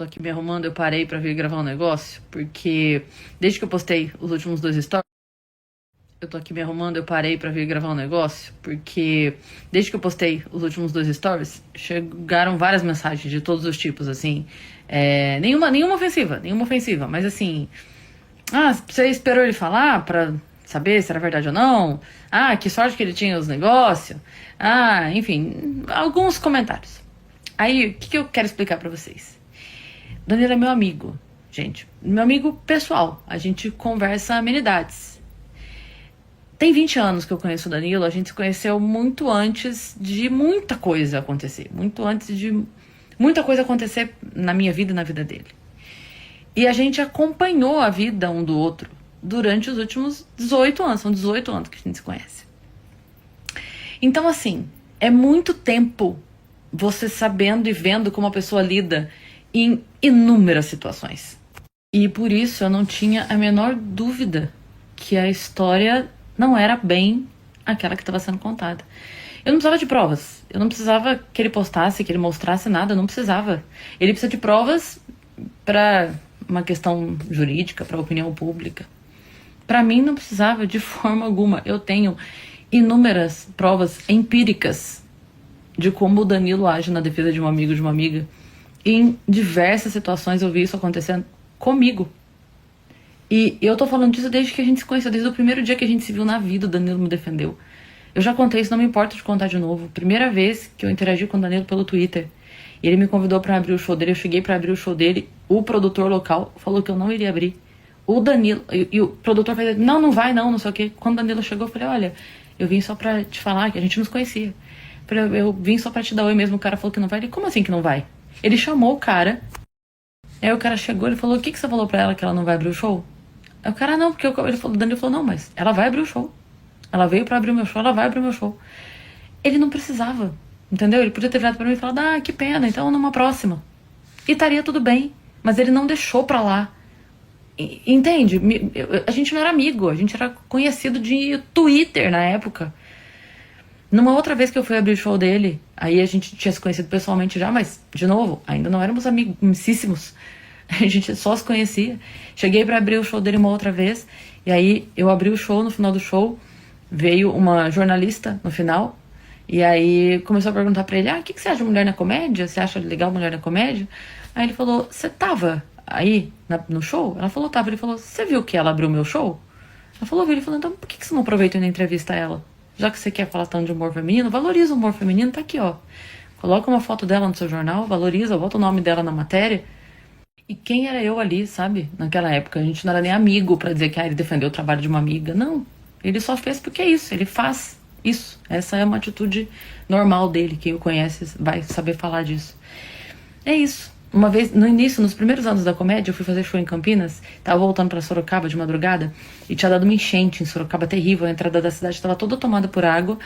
tô aqui me arrumando, eu parei pra vir gravar um negócio, porque desde que eu postei os últimos dois stories, eu tô aqui me arrumando, eu parei pra vir gravar um negócio, porque desde que eu postei os últimos dois stories, chegaram várias mensagens de todos os tipos, assim, nenhuma ofensiva, mas assim, você esperou ele falar pra saber se era verdade ou não? Ah, que sorte que ele tinha os negócios. Ah, enfim, alguns comentários. Aí, o que eu quero explicar pra vocês? Danilo é meu amigo, gente. Meu amigo pessoal. A gente conversa amenidades. Tem 20 anos que eu conheço o Danilo. A gente se conheceu muito antes de muita coisa acontecer. Muito antes de muita coisa acontecer na minha vida e na vida dele. E a gente acompanhou a vida um do outro durante os últimos 18 anos. São 18 anos que a gente se conhece. Então, assim, é muito tempo você sabendo e vendo como a pessoa lida em inúmeras situações. E por isso eu não tinha a menor dúvida que a história não era bem aquela que estava sendo contada. Eu não precisava de provas. Eu não precisava que ele postasse, que ele mostrasse nada. Eu não precisava. Ele precisa de provas para uma questão jurídica, para opinião pública. Para mim não precisava de forma alguma. Eu tenho inúmeras provas empíricas de como o Danilo age na defesa de um amigo, de uma amiga. Em diversas situações eu vi isso acontecendo comigo. E eu tô falando disso desde que a gente se conheceu, desde o primeiro dia que a gente se viu na vida, o Danilo me defendeu. Eu já contei isso, não me importa de contar de novo. Primeira vez que eu interagi com o Danilo pelo Twitter. E ele me convidou pra abrir o show dele, eu cheguei pra abrir o show dele, o produtor local falou que eu não iria abrir. O Danilo, e o produtor falou, não vai não sei o quê. Quando o Danilo chegou, eu falei, olha, eu vim só pra te falar que a gente nos conhecia. Eu vim só pra te dar oi mesmo. O cara falou que não vai. Ele, como assim que não vai? Ele chamou o cara. Aí o cara chegou, ele falou, o que você falou pra ela que ela não vai abrir o show? Aí o cara, não, porque o Danilo falou, não, mas ela vai abrir o show. Ela veio pra abrir o meu show, ela vai abrir o meu show. Ele não precisava, entendeu? Ele podia ter virado pra mim e falado, que pena, então numa próxima. E estaria tudo bem. Mas ele não deixou pra lá. Entende? A gente não era amigo, a gente era conhecido de Twitter na época. Numa outra vez que eu fui abrir o show dele, aí a gente tinha se conhecido pessoalmente já, mas, de novo, ainda não éramos amicíssimos. A gente só se conhecia. Cheguei pra abrir o show dele uma outra vez, e aí eu abri o show, no final do show, veio uma jornalista no final, e aí começou a perguntar pra ele, o que você acha de Mulher na Comédia? Você acha legal Mulher na Comédia? Aí ele falou, você tava aí no show? Ela falou, tava. Ele falou, você viu que ela abriu o meu show? Ela falou, vi. Ele falou, então por que você não aproveita e não entrevista ela? Já que você quer falar tanto de humor feminino, valoriza o humor feminino, tá aqui, ó. Coloca uma foto dela no seu jornal, valoriza, bota o nome dela na matéria. E quem era eu ali, sabe? Naquela época, a gente não era nem amigo pra dizer que ele defendeu o trabalho de uma amiga. Não, ele só fez porque é isso, ele faz isso. Essa é uma atitude normal dele, quem o conhece vai saber falar disso. É isso. Uma vez, no início, nos primeiros anos da comédia, eu fui fazer show em Campinas, tava voltando pra Sorocaba de madrugada, e tinha dado uma enchente em Sorocaba terrível, a entrada da cidade estava toda tomada por água,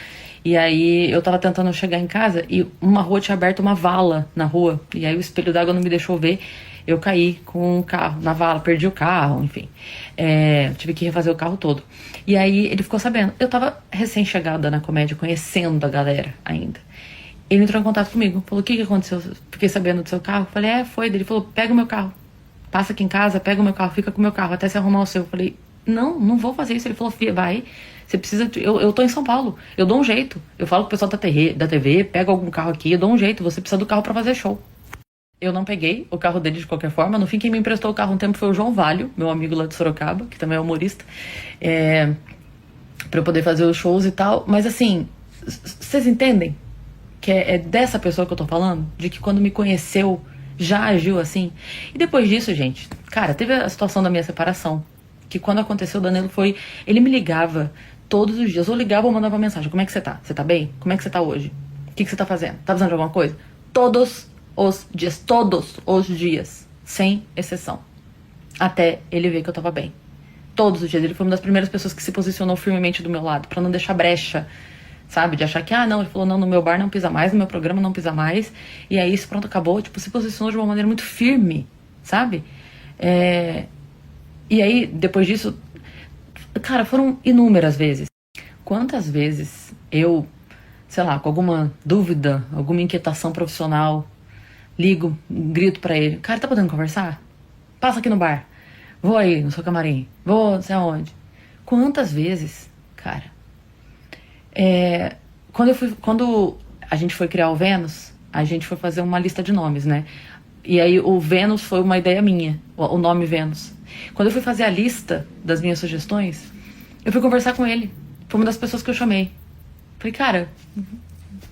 e aí eu tava tentando chegar em casa, e uma rua tinha aberto uma vala na rua, e aí o espelho d'água não me deixou ver, eu caí com o carro na vala, perdi o carro, enfim, tive que refazer o carro todo. E aí ele ficou sabendo, eu tava recém-chegada na comédia, conhecendo a galera ainda. Ele entrou em contato comigo, falou, o que aconteceu? Fiquei sabendo do seu carro. Falei, foi. Ele falou, pega o meu carro. Passa aqui em casa, pega o meu carro, fica com o meu carro, até se arrumar o seu. Falei, não vou fazer isso. Ele falou, filha, vai. Você precisa... Eu tô em São Paulo, eu dou um jeito. Eu falo com o pessoal da TV, pega algum carro aqui, eu dou um jeito. Você precisa do carro pra fazer show. Eu não peguei o carro dele de qualquer forma. No fim, quem me emprestou o carro um tempo foi o João Valho, meu amigo lá de Sorocaba, que também é humorista. Pra eu poder fazer os shows e tal. Mas assim, vocês entendem? Que é dessa pessoa que eu tô falando, de que quando me conheceu, já agiu assim. E depois disso, gente, cara, teve a situação da minha separação, que quando aconteceu, o Danilo ele me ligava todos os dias, ou ligava ou mandava mensagem, como é que você tá? Você tá bem? Como é que você tá hoje? O que você tá fazendo? Tá precisando de alguma coisa? Todos os dias, sem exceção. Até ele ver que eu tava bem. Todos os dias, ele foi uma das primeiras pessoas que se posicionou firmemente do meu lado, pra não deixar brecha, sabe, de achar que, não, ele falou, não, no meu bar não pisa mais, no meu programa não pisa mais, e aí isso, pronto, acabou, tipo, se posicionou de uma maneira muito firme, sabe, e aí, depois disso, cara, foram inúmeras vezes. Quantas vezes eu, sei lá, com alguma dúvida, alguma inquietação profissional, Ligo, grito pra ele: cara, tá podendo conversar? Passa aqui no bar. Vou aí no seu camarim. Vou, não sei aonde. Quantas vezes, cara? Quando a gente foi criar o Vênus, a gente foi fazer uma lista de nomes, né? E aí o Vênus foi uma ideia minha, o nome Vênus. Quando eu fui fazer a lista das minhas sugestões, eu fui conversar com ele. Foi uma das pessoas que eu chamei. Falei: cara,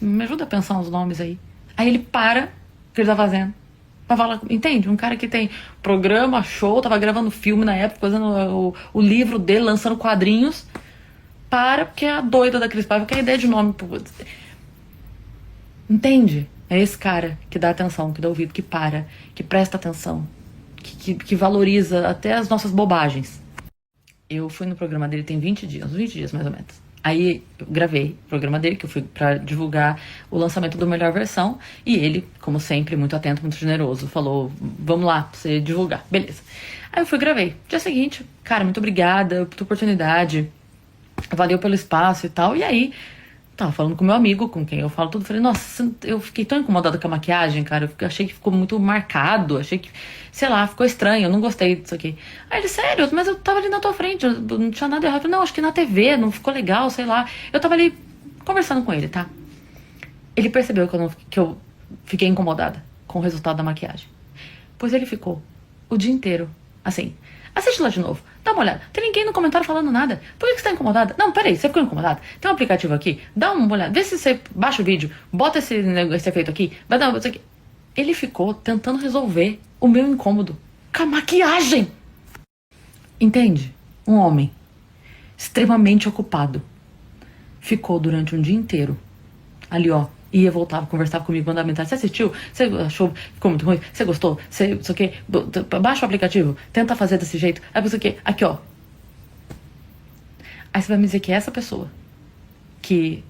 me ajuda a pensar uns nomes aí. Aí ele para o que ele tá fazendo pra falar, entende? Um cara que tem programa, show, tava gravando filme na época, fazendo o livro dele, lançando quadrinhos. Para, porque é a doida da Cris Paiva, que é a ideia de nome. Entende? É esse cara que dá atenção, que dá ouvido, que para, que presta atenção, que valoriza até as nossas bobagens. Eu fui no programa dele tem 20 dias, uns 20 dias mais ou menos. Aí eu gravei o programa dele, que eu fui pra divulgar o lançamento do Melhor Versão. E ele, como sempre, muito atento, muito generoso, falou: vamos lá, pra você divulgar. Beleza. Aí eu fui e gravei. Dia seguinte: cara, muito obrigada pela oportunidade. Valeu pelo espaço e tal. E aí, tava falando com meu amigo, com quem eu falo tudo. Falei: nossa, eu fiquei tão incomodada com a maquiagem, cara. Eu achei que ficou muito marcado. Achei que, sei lá, ficou estranho. Eu não gostei disso aqui. Aí ele: sério, mas eu tava ali na tua frente. Eu não tinha nada errado. Eu falei: não, acho que na TV não ficou legal, sei lá. Eu tava ali conversando com ele, tá? Ele percebeu que eu fiquei incomodada com o resultado da maquiagem. Pois ele ficou o dia inteiro assim: assiste lá de novo, dá uma olhada. Tem ninguém no comentário falando nada. Por que você tá incomodada? Não, peraí, você ficou incomodada? Tem um aplicativo aqui, dá uma olhada. Vê se você baixa o vídeo, bota esse efeito aqui, vai dar isso aqui. Ele ficou tentando resolver o meu incômodo com a maquiagem. Entende? Um homem extremamente ocupado ficou durante um dia inteiro ali, ó. Ia, voltava, conversava comigo, mandava mensagem: você assistiu? Você achou? Ficou muito ruim? Você gostou? Você, isso aqui? Baixa o aplicativo, tenta fazer desse jeito. Aí você o quê? Aqui, ó. Aí você vai me dizer que é essa pessoa que,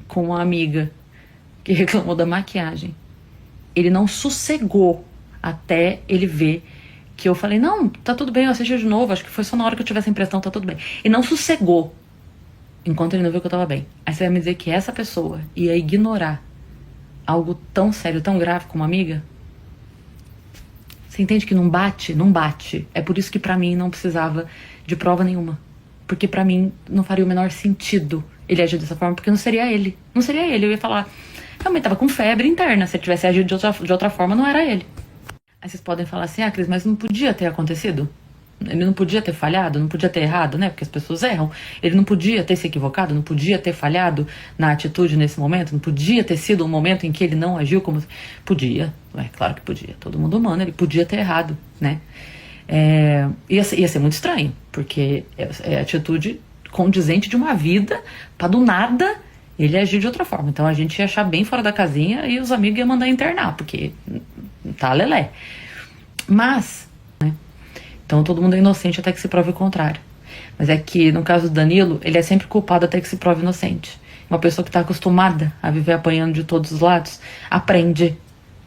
com uma amiga que reclamou da maquiagem, ele não sossegou até ele ver que eu falei: não, tá tudo bem, eu assisti de novo, acho que foi só na hora que eu tivesse a impressão, tá tudo bem. E não sossegou enquanto ele não viu que eu tava bem. Aí você vai me dizer que essa pessoa ia ignorar algo tão sério, tão grave como uma amiga? Você entende que não bate? Não bate. É por isso que pra mim não precisava de prova nenhuma. Porque pra mim não faria o menor sentido ele agir dessa forma, porque não seria ele. Não seria ele. Eu ia falar: realmente tava com febre interna. Se ele tivesse agido de outra forma, não era ele. Aí vocês podem falar assim: ah, Cris, mas não podia ter acontecido? Ele não podia ter falhado, não podia ter errado, né? Porque as pessoas erram. Ele não podia ter se equivocado, não podia ter falhado na atitude nesse momento, não podia ter sido um momento em que ele não agiu como... Podia, é claro que podia. Todo mundo humano, ele podia ter errado, né? Ia ser muito estranho, porque é atitude condizente de uma vida, pra do nada ele agir de outra forma. Então a gente ia achar bem fora da casinha e os amigos iam mandar internar, porque tá lelé. Mas... então todo mundo é inocente até que se prove o contrário. Mas é que no caso do Danilo, ele é sempre culpado até que se prove inocente. Uma pessoa que está acostumada a viver apanhando de todos os lados, aprende,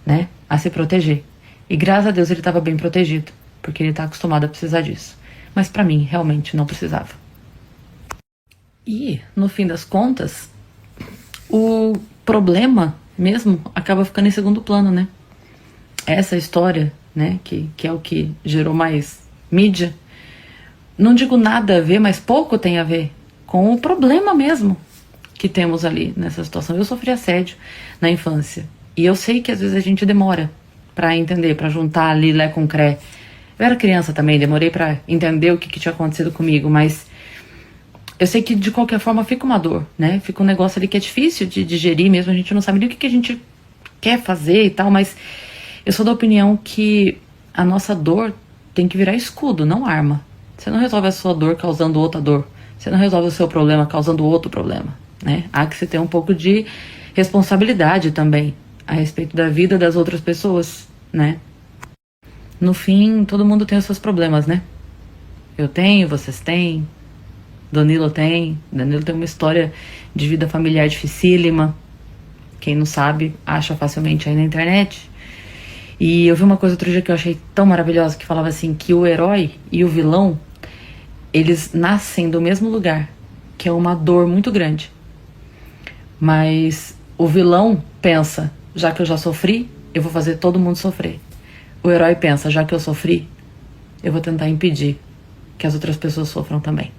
né, a se proteger. E graças a Deus ele estava bem protegido, porque ele está acostumado a precisar disso. Mas para mim, realmente não precisava. E, no fim das contas, o problema mesmo acaba ficando em segundo plano, né? Essa história, né, que é o que gerou mais mídia, não digo nada a ver, mas pouco tem a ver com o problema mesmo que temos ali nessa situação. Eu sofri assédio na infância e eu sei que às vezes a gente demora pra entender, pra juntar ali lé com cré. Eu era criança também, demorei pra entender o que tinha acontecido comigo, mas eu sei que de qualquer forma fica uma dor, né? Fica um negócio ali que é difícil de digerir mesmo, a gente não sabe nem o que a gente quer fazer e tal, mas eu sou da opinião que a nossa dor tem que virar escudo, não arma. Você não resolve a sua dor causando outra dor. Você não resolve o seu problema causando outro problema, né? Há que se ter um pouco de responsabilidade também a respeito da vida das outras pessoas, né? No fim, todo mundo tem os seus problemas, né? Eu tenho, vocês têm, Danilo tem uma história de vida familiar dificílima. Quem não sabe, acha facilmente aí na internet. E eu vi uma coisa outro dia que eu achei tão maravilhosa, que falava assim, que o herói e o vilão, eles nascem do mesmo lugar, que é uma dor muito grande. Mas o vilão pensa: já que eu já sofri, eu vou fazer todo mundo sofrer. O herói pensa, já que eu sofri, eu vou tentar impedir que as outras pessoas sofram também.